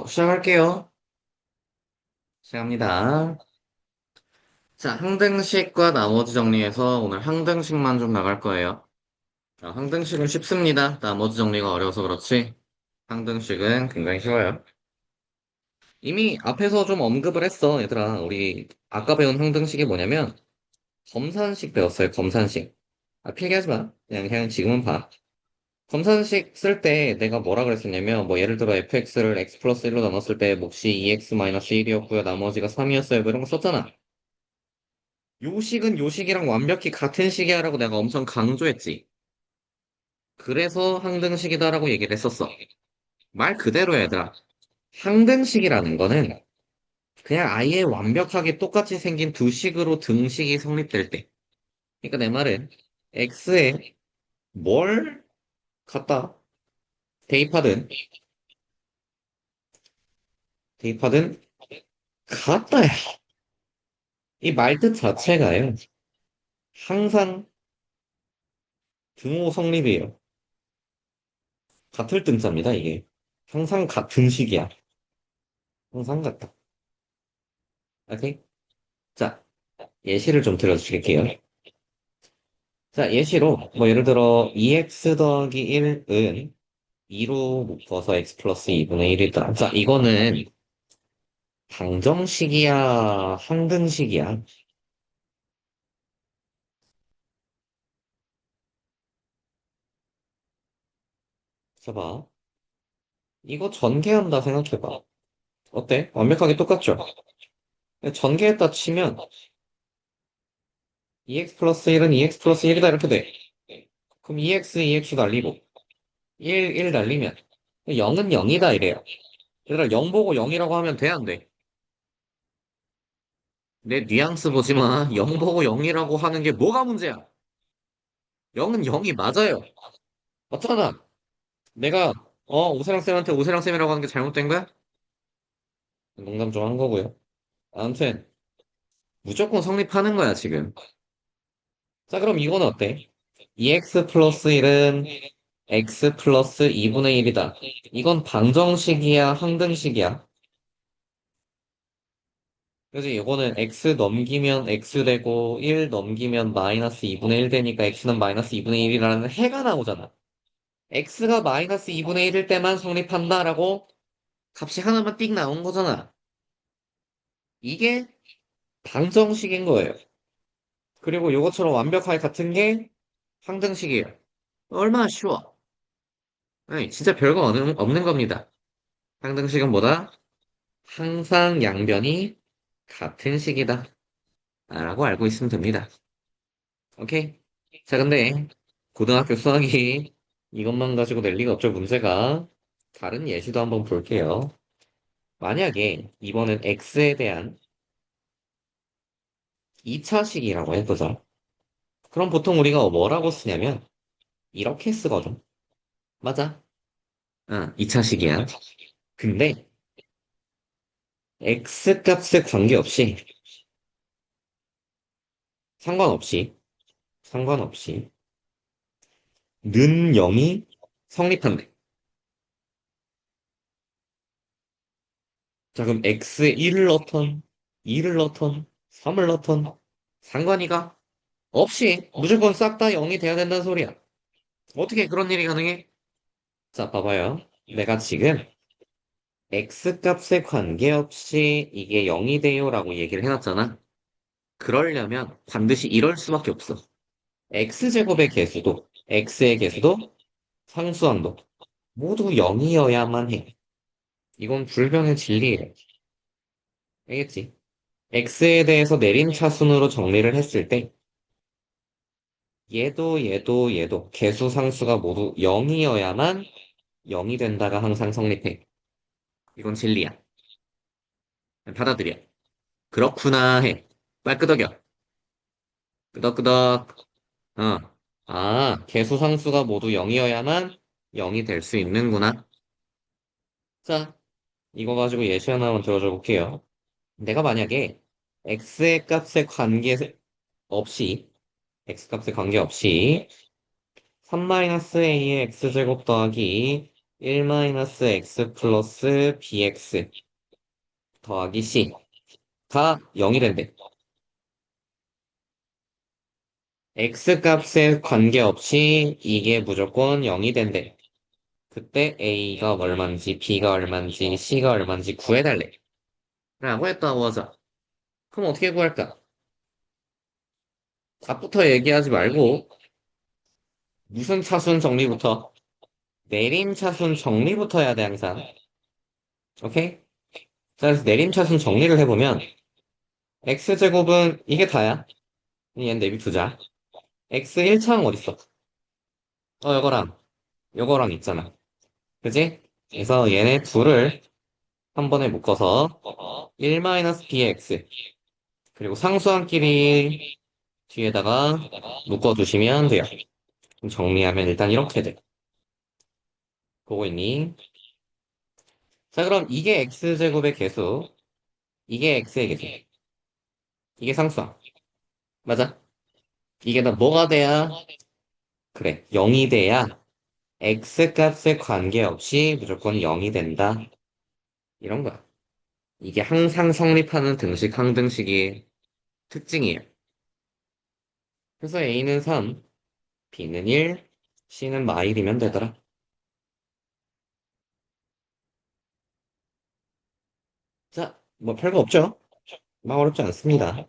시작할게요. 시작합니다. 자, 항등식과 나머지 정리해서 오늘 항등식만 좀 나갈 거예요. 자, 항등식은 쉽습니다. 나머지 정리가 어려워서 그렇지. 항등식은 굉장히 쉬워요. 이미 앞에서 좀 언급을 했어, 얘들아. 우리 아까 배운 항등식이 뭐냐면, 검산식 배웠어요, 검산식. 필기하지 마. 그냥 지금은 봐. 검산식 쓸 때 내가 뭐라 그랬었냐면, 뭐 예를 들어 fx를 x 플러스 1로 나눴을 때 몫이 2x 마이너스 1이었고요. 나머지가 3이었어요. 뭐 이런 거 썼잖아. 요식은 요식이랑 완벽히 같은 식이야라고 내가 엄청 강조했지. 그래서 항등식이다라고 얘기를 했었어. 말 그대로 얘들아. 항등식이라는 거는 그냥 아예 완벽하게 똑같이 생긴 두 식으로 등식이 성립될 때. 그러니까 내 말은 x에 뭘 갖다 대입하든 대입하든 같다야. 이 말뜻 자체가요. 항상 등호 성립이에요. 같을 등자입니다, 이게. 항상 같은 식이야. 항상 같다. 오케이? 자, 예시를 좀 들어드릴게요. 자, 예시로, 뭐, 예를 들어, 2x 더하기 1은 2로 묶어서 x 플러스 2분의 1이다. 자, 이거는 방정식이야, 항등식이야. 자, 봐. 이거 전개한다 생각해봐. 어때? 완벽하게 똑같죠? 전개했다 치면 2x 플러스 1은 2x 플러스 1이다 이렇게 돼. 그럼 2x 날리고 1 날리면 0은 0이다 이래요. 얘들아 0 보고 0이라고 하면 돼, 안 돼? 내 뉘앙스 보지 마. 0 보고 0이라고 하는 게 뭐가 문제야? 0은 0이 맞아요. 맞잖아. 내가 오세랑 쌤한테 오세랑 쌤이라고 하는 게 잘못된 거야? 농담 좀 한 거고요. 아무튼 무조건 성립하는 거야 지금. 자 그럼 이거는 어때? 2x 플러스 1은 x 플러스 2분의 1이다. 이건 방정식이야, 항등식이야. 그지? 이거는 x 넘기면 x 되고 1 넘기면 마이너스 2분의 1 되니까 x는 마이너스 2분의 1이라는 해가 나오잖아. x가 마이너스 2분의 1일 때만 성립한다라고 값이 하나만 띡 나온 거잖아. 이게 방정식인 거예요. 그리고 이것처럼 완벽하게 같은 게 항등식이에요. 얼마나 쉬워. 아니, 진짜 별거 없는 겁니다. 항등식은 뭐다? 항상 양변이 같은 식이다. 라고 알고 있으면 됩니다. 오케이? 자, 근데 고등학교 수학이 이것만 가지고 낼 리가 없죠, 문제가. 다른 예시도 한번 볼게요. 만약에 이번엔 x에 대한 2차식이라고 해보자. 그럼 보통 우리가 뭐라고 쓰냐면 이렇게 쓰거든. 맞아. 응, 2차식이야. 근데 x 값에 관계없이 상관없이 상관없이 는 0이 성립한대. 자, 그럼 x에 1을 넣던 2를 넣던 3을 넣던 상관이가 없이 무조건 싹 다 0이 돼야 된다는 소리야. 어떻게 그런 일이 가능해? 자, 봐봐요. 내가 지금 x 값에 관계없이 이게 0이 돼요라고 얘기를 해놨잖아. 그러려면 반드시 이럴 수밖에 없어. x제곱의 개수도, x의 개수도, 상수항도 모두 0이어야만 해. 이건 불변의 진리예요. 알겠지? x에 대해서 내림 차순으로 정리를 했을 때 얘도 개수 상수가 모두 0이어야만 0이 된다가 항상 성립해. 이건 진리야. 받아들여. 그렇구나 해. 빨 끄덕여. 끄덕끄덕. 어. 아, 개수 상수가 모두 0이어야만 0이 될 수 있는구나. 자, 이거 가지고 예시 하나만 들어줘 볼게요. 내가 만약에 x의 값에 관계없이 x 값에 관계없이 3-a의 x제곱 더하기 1-x 플러스 bx 더하기 c가 0이 된대. x 값에 관계없이 이게 무조건 0이 된대. 그때 a가 얼마인지 b가 얼마인지 c가 얼마인지 구해달래. 라고 했다고 하자. 그럼 어떻게 구할까? 답부터 얘기하지 말고 무슨 차순 정리부터? 내림차순 정리부터 해야 돼 항상. 오케이? 자, 그래서 내림차순 정리를 해보면 x제곱은 이게 다야. 얘는 내비두자. x 1차항 어딨어? 요거랑 있잖아. 그지? 그래서 얘네 둘을 한 번에 묶어서 1-bx 그리고 상수항끼리 뒤에다가 묶어두시면 돼요. 그럼 정리하면 일단 이렇게 돼. 보고 있니? 자, 그럼 이게 x제곱의 개수, 이게 x의 개수, 이게 상수항. 맞아? 이게 다 뭐가 돼야? 그래, 0이 돼야 x 값에 관계없이 무조건 0이 된다. 이런 거야. 이게 항상 성립하는 등식 항등식의 특징이에요. 그래서 A는 3, B는 1, C는 마일이면 되더라. 자, 뭐 별거 없죠? 막 어렵지 않습니다.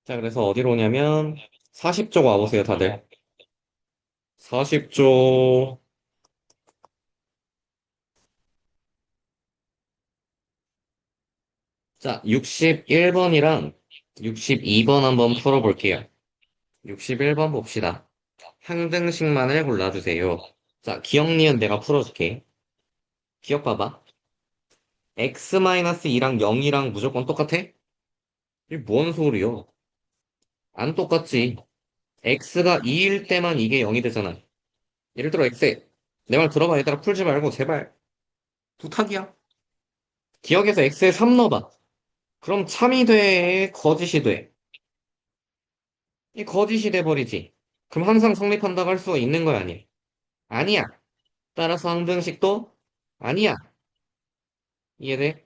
자, 그래서 어디로 오냐면 40쪽 와보세요, 다들. 40쪽. 자, 61번이랑 62번 한번 풀어볼게요. 61번 봅시다. 항등식만을 골라주세요. 자, 기억 니은 내가 풀어줄게. 기억 봐봐. x-2랑 0이랑 무조건 똑같아? 이게 뭔 소리요? 안 똑같지. x가 2일 때만 이게 0이 되잖아. 예를 들어 x. 내 말 들어봐. 얘들아 풀지 말고 제발. 부탁이야. 기억에서 x에 3 넣어봐. 그럼 참이 돼? 거짓이 돼? 이 거짓이 돼버리지. 그럼 항상 성립한다고 할 수가 있는 거야, 아니야? 아니야. 따라서 항등식도 아니야. 이해돼?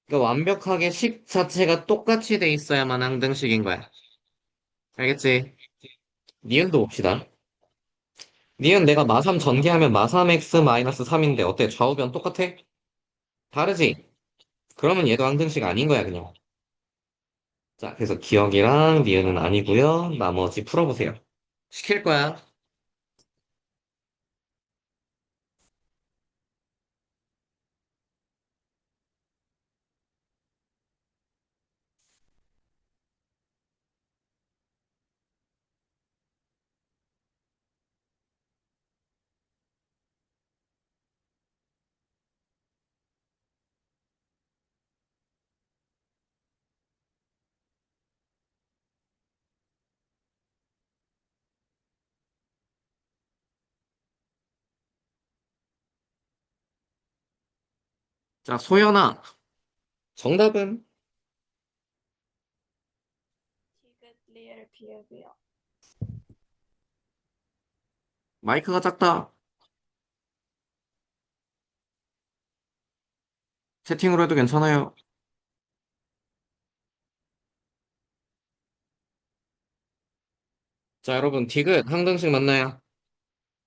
그러니까 완벽하게 식 자체가 똑같이 돼 있어야만 항등식인 거야. 알겠지? 니은도 봅시다. 니은 내가 마삼 전개하면 마삼 x 마이너스 3인데 어때? 좌우변 똑같아? 다르지? 그러면 얘도 항등식 아닌 거야, 그냥. 자, 그래서 기억이랑 니은은 아니고요. 나머지 풀어보세요. 시킬 거야. 자, 소연아. 정답은 티귿 리을 비읍이요. 마이크가 작다. 채팅으로 해도 괜찮아요. 자, 여러분, 디귿 항등식 맞나요?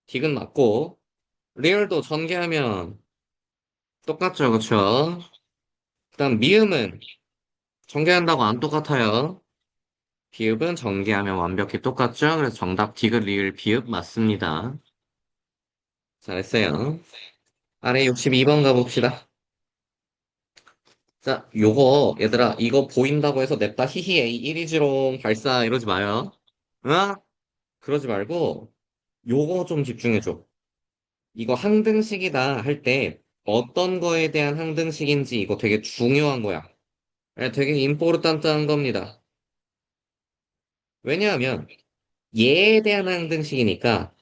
디귿 맞고, 리얼도 전개하면 똑같죠, 그쵸? 그다음 미음은 전개한다고 안 똑같아요. 비읍은 전개하면 완벽히 똑같죠? 그래서 정답 디귿 리을 비읍 맞습니다. 잘했어요. 아래 62번 가봅시다. 자, 요거 얘들아 이거 보인다고 해서 냅다 히히 A 1이지롱 발사 이러지 마요. 응? 그러지 말고 요거 좀 집중해줘. 이거 항등식이다 할 때 어떤 거에 대한 항등식인지 이거 되게 중요한 거야. 되게 임포르탄트한 겁니다. 왜냐하면 얘에 대한 항등식이니까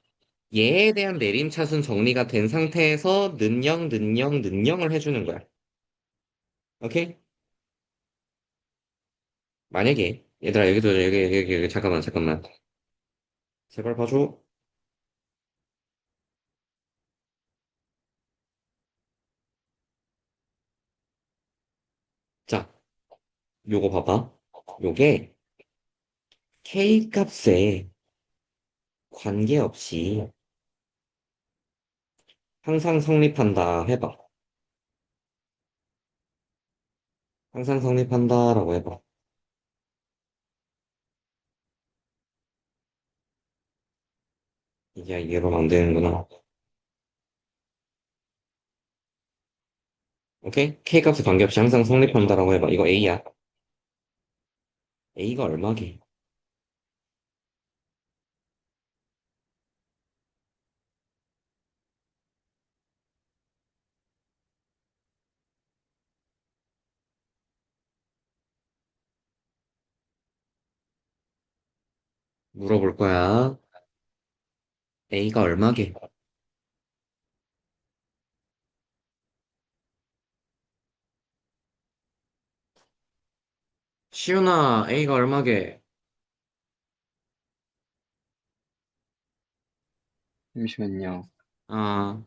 얘에 대한 내림차순 정리가 된 상태에서 는영을 해주는 거야. 오케이? 만약에 얘들아 여기 잠깐만. 제발 봐줘. 자, 요거 봐봐. 요게 K 값에 관계없이 항상 성립한다 해봐. 항상 성립한다라고 해봐. 이게 이해가 안 되는구나. 오케이? K 값에 관계없이 항상 성립한다라고 해봐. 이거 A야. A가 얼마게? 물어볼 거야. A가 얼마게? 시윤아, A가 얼마게? 잠시만요. 아,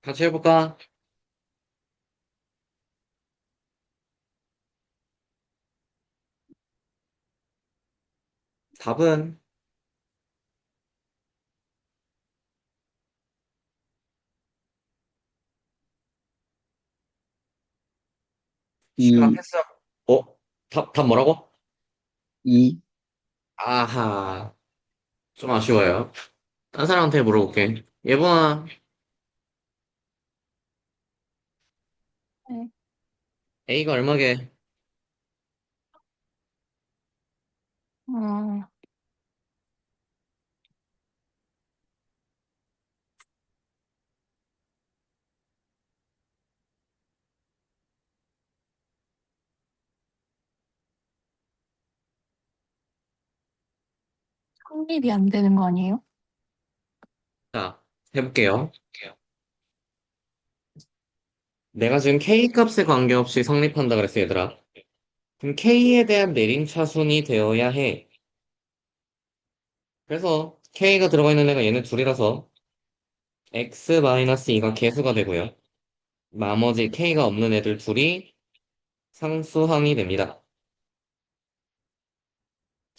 같이 해볼까? 답은 시윤아 2, 패스. 어? 답 뭐라고? 2, 아하, 좀 아쉬워요. 딴 사람한테 물어볼게. 예봉아, 네. A가 얼마게? 음, 성립이 안 되는 거 아니에요? 자, 해볼게요. 내가 지금 K 값에 관계없이 성립한다 그랬어, 얘들아. 그럼 K에 대한 내림차순이 되어야 해. 그래서 K가 들어가 있는 애가 얘네 둘이라서 X-2가 개수가 되고요. 나머지 K가 없는 애들 둘이 상수항이 됩니다.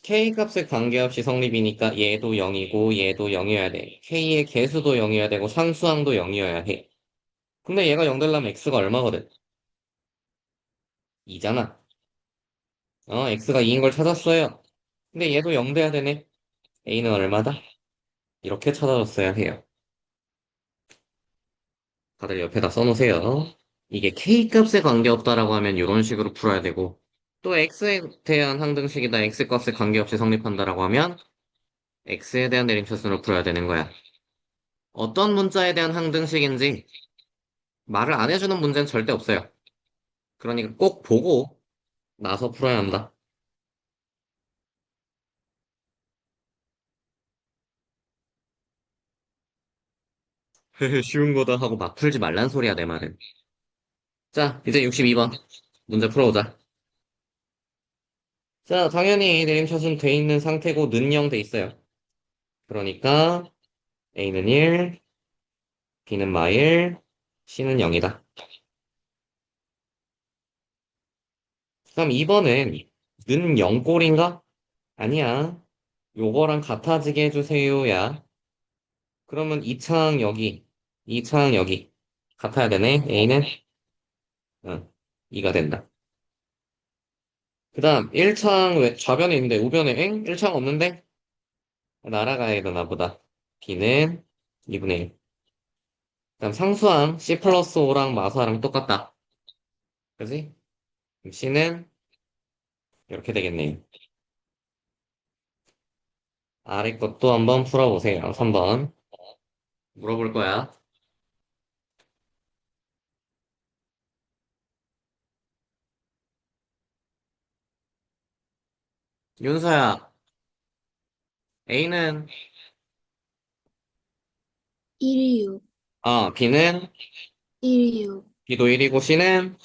K 값에 관계없이 성립이니까 얘도 0이고 얘도 0이어야 돼. K의 개수도 0이어야 되고 상수항도 0이어야 해. 근데 얘가 0 되려면 X가 얼마거든? 2잖아. X가 2인 걸 찾았어요. 근데 얘도 0 돼야 되네. A는 얼마다? 이렇게 찾아줬어야 해요. 다들 옆에다 써놓으세요. 이게 K값에 관계없다라고 하면 이런 식으로 풀어야 되고, 또 X에 대한 항등식이다 X값에 관계없이 성립한다라고 하면 X에 대한 내림차순으로 풀어야 되는 거야. 어떤 문자에 대한 항등식인지 말을 안 해주는 문제는 절대 없어요. 그러니까 꼭 보고 나서 풀어야 한다. 쉬운 거다 하고 막 풀지 말란 소리야, 내 말은. 자, 이제 62번. 문제 풀어보자. 자, 당연히 내림차순 돼 있는 상태고 는영 돼 있어요. 그러니까 A는 1, B는 마일, C는 0이다. 그럼 2번은 는 0꼴인가? 아니야. 요거랑 같아지게 해주세요야. 그러면 2창 여기, 2창 여기. 같아야 되네. A는 2가 된다. 그 다음, 1창 좌변에 있는데 우변에 엥? 1창 없는데? 날아가야 되나 보다. B는 2분의 1. 그다음 상수항 C 플러스 5랑 마수항랑 똑같다. 그지? 그럼 C는 이렇게 되겠네요. 아래 것도 한번 풀어보세요. 3번. 물어볼 거야. 윤서야, A는, 1이요. B는, 1이요. B도 1이고 C는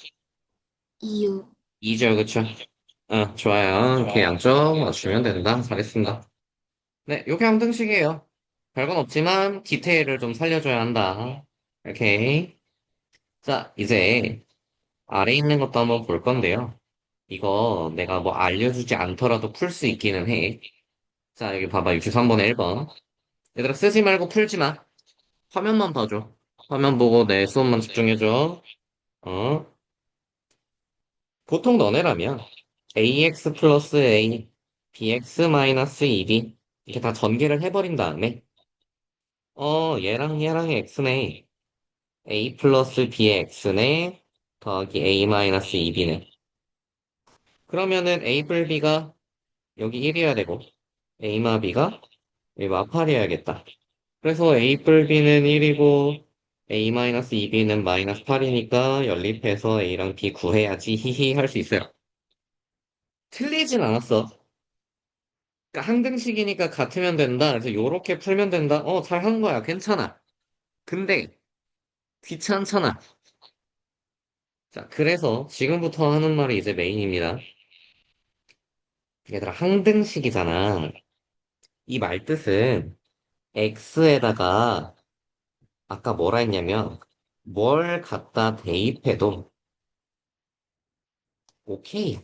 2요. 2죠, 그쵸? 좋아요. 이렇게 양쪽 맞추면 된다. 잘했습니다. 네, 요게 함등식이에요. 별건 없지만 디테일을 좀 살려줘야 한다. 오케이. 자, 이제 아래 있는 것도 한번 볼 건데요. 이거 내가 뭐 알려주지 않더라도 풀 수 있기는 해. 자, 여기 봐봐. 63번에 1번. 얘들아, 쓰지 말고 풀지 마. 화면만 봐줘. 화면 보고 내 수업만 집중해줘. 어? 보통 너네라면 ax 플러스 a, bx 마이너스 2b 이렇게 다 전개를 해버린 다음에 얘랑 x네. a 플러스 b의 x네. 더하기 a 마이너스 2b네. 그러면은 a 불 b가 여기 1이어야 되고 a마 b가 여기 마팔이어야겠다. 그래서 a 불 b는 1이고 a-2b는 마이너스 8이니까 연립해서 a랑 b 구해야지 히히 할 수 있어요. 틀리진 않았어. 그러니까 항등식이니까 같으면 된다. 그래서 요렇게 풀면 된다. 잘 한 거야. 괜찮아. 근데 귀찮잖아. 자, 그래서 지금부터 하는 말이 이제 메인입니다. 얘들아, 항등식이잖아. 이 말 뜻은 x에다가 아까 뭐라 했냐면 뭘 갖다 대입해도 오케이.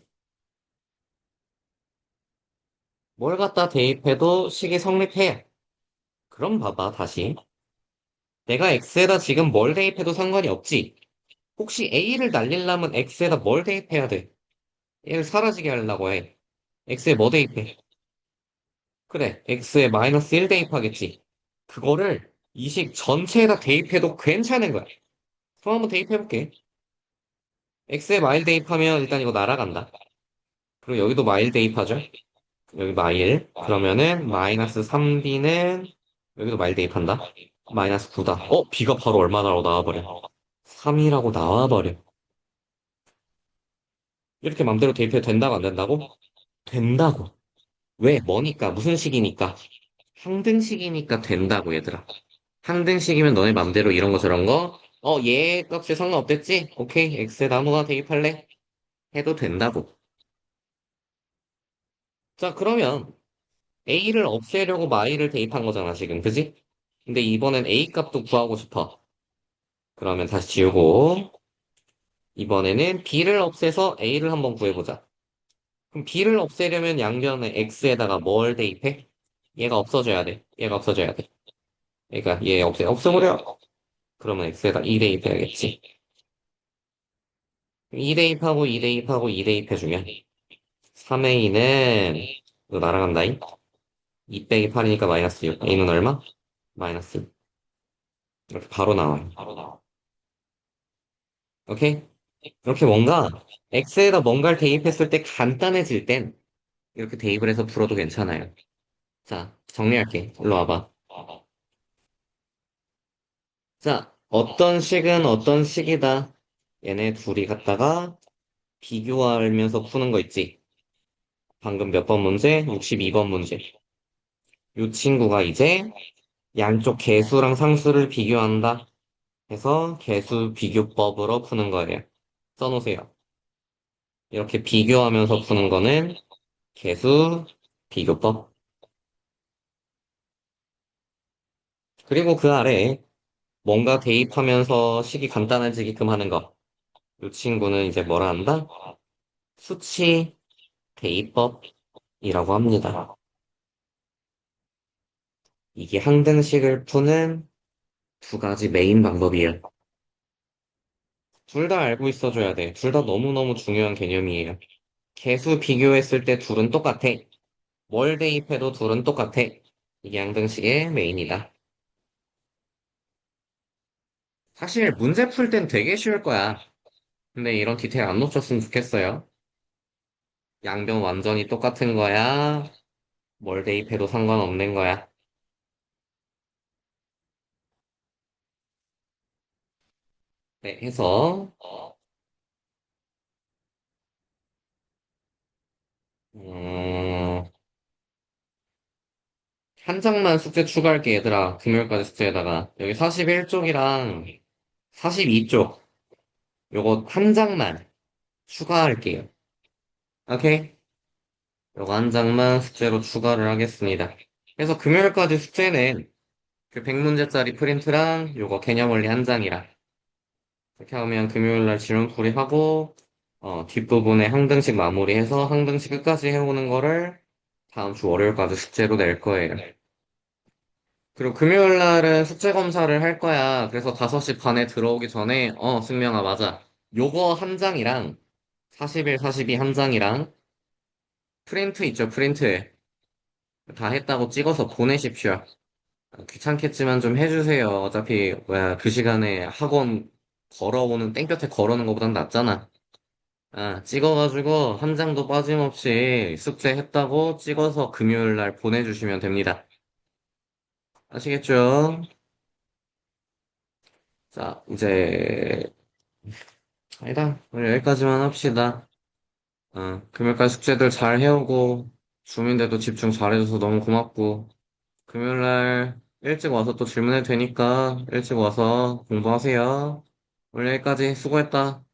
뭘 갖다 대입해도 식이 성립해. 그럼 봐봐, 다시. 내가 x에다 지금 뭘 대입해도 상관이 없지. 혹시 a를 날리려면 x에다 뭘 대입해야 돼? 얘를 사라지게 하려고 해. x에 뭐 대입해? 그래, x에 마이너스 1 대입하겠지. 그거를 이 식 전체에다 대입해도 괜찮은 거야. 그럼 한번 대입해볼게. x에 마일 대입하면 일단 이거 날아간다. 그리고 여기도 마일 대입하죠. 여기 마일. 그러면은 마이너스 3b는 여기도 마일 대입한다. 마이너스 9다. b가 바로 얼마나로 나와버려. 3이라고 나와버려. 이렇게 맘대로 대입해도 된다고 안 된다고? 된다고. 왜? 뭐니까? 무슨 식이니까? 항등식이니까 된다고, 얘들아. 항등식이면 너네 맘대로 이런 거 저런 거? 얘 값에 상관없댔지? 오케이, x에 아무거나 대입할래? 해도 된다고. 자, 그러면 a를 없애려고 마이를 대입한 거잖아, 지금. 그지? 근데 이번엔 a 값도 구하고 싶어. 그러면 다시 지우고, 이번에는 b를 없애서 a를 한번 구해보자. 그럼 b를 없애려면 양변에 x에다가 뭘 대입해? 얘가 없어져야 돼. 얘가 없어져야 돼. 그러니까 얘 없애버려. 그러면 x에다 2 대입해야겠지. 2 대입하고 2 대입하고 2 대입해주면 3a는 이거 날아간다잉. 2 빼기 8이니까 마이너스 6. a는 얼마? 마이너스 6. 이렇게 바로 나와요. 오케이? 이렇게 뭔가 x에다 뭔가를 대입했을 때 간단해질 땐 이렇게 대입을 해서 풀어도 괜찮아요. 자, 정리할게. 일로 와봐. 자, 어떤 식은 어떤 식이다. 얘네 둘이 갖다가 비교하면서 푸는 거 있지. 방금 몇 번 문제? 62번 문제. 이 친구가 이제 양쪽 개수랑 상수를 비교한다 해서 개수 비교법으로 푸는 거예요. 써놓으세요. 이렇게 비교하면서 푸는 거는 개수 비교법. 그리고 그 아래에 뭔가 대입하면서 식이 간단해지게끔 하는 거. 이 친구는 이제 뭐라 한다? 수치 대입법이라고 합니다. 이게 항등식을 푸는 두 가지 메인 방법이에요. 둘 다 알고 있어줘야 돼. 둘 다 너무너무 중요한 개념이에요. 개수 비교했을 때 둘은 똑같아. 뭘 대입해도 둘은 똑같아. 이게 양등식의 메인이다. 사실 문제 풀 땐 되게 쉬울 거야. 근데 이런 디테일 안 놓쳤으면 좋겠어요. 양변 완전히 똑같은 거야. 뭘 대입해도 상관없는 거야. 네, 해서, 음, 한 장만 숙제 추가할게, 얘들아. 금요일까지 숙제에다가. 여기 41쪽이랑 42쪽. 요거 한 장만 추가할게요. 오케이? 요거 한 장만 숙제로 추가를 하겠습니다. 그래서 금요일까지 숙제는 그 100문제짜리 프린트랑 요거 개념원리 한 장이랑 이렇게 하면 금요일날 질문풀이 하고 뒷부분에 항등식 마무리해서 항등식 끝까지 해오는 거를 다음 주 월요일까지 숙제로 낼 거예요. 그리고 금요일날은 숙제 검사를 할 거야. 그래서 5시 반에 들어오기 전에 승명아 맞아. 요거 한 장이랑 41, 42 한 장이랑 프린트 있죠, 프린트. 다 했다고 찍어서 보내십시오. 귀찮겠지만 좀 해주세요. 어차피 뭐야 그 시간에 학원 걸어오는 땡볕에 걸어오는 것보단 낫잖아. 찍어가지고 한 장도 빠짐없이 숙제했다고 찍어서 금요일 날 보내주시면 됩니다. 아시겠죠? 자, 이제 아니다. 오늘 여기까지만 합시다. 금요일까지 숙제들 잘 해오고 주민들도 집중 잘해줘서 너무 고맙고 금요일 날 일찍 와서 또 질문해도 되니까 일찍 와서 공부하세요. 오늘 여기까지 수고했다.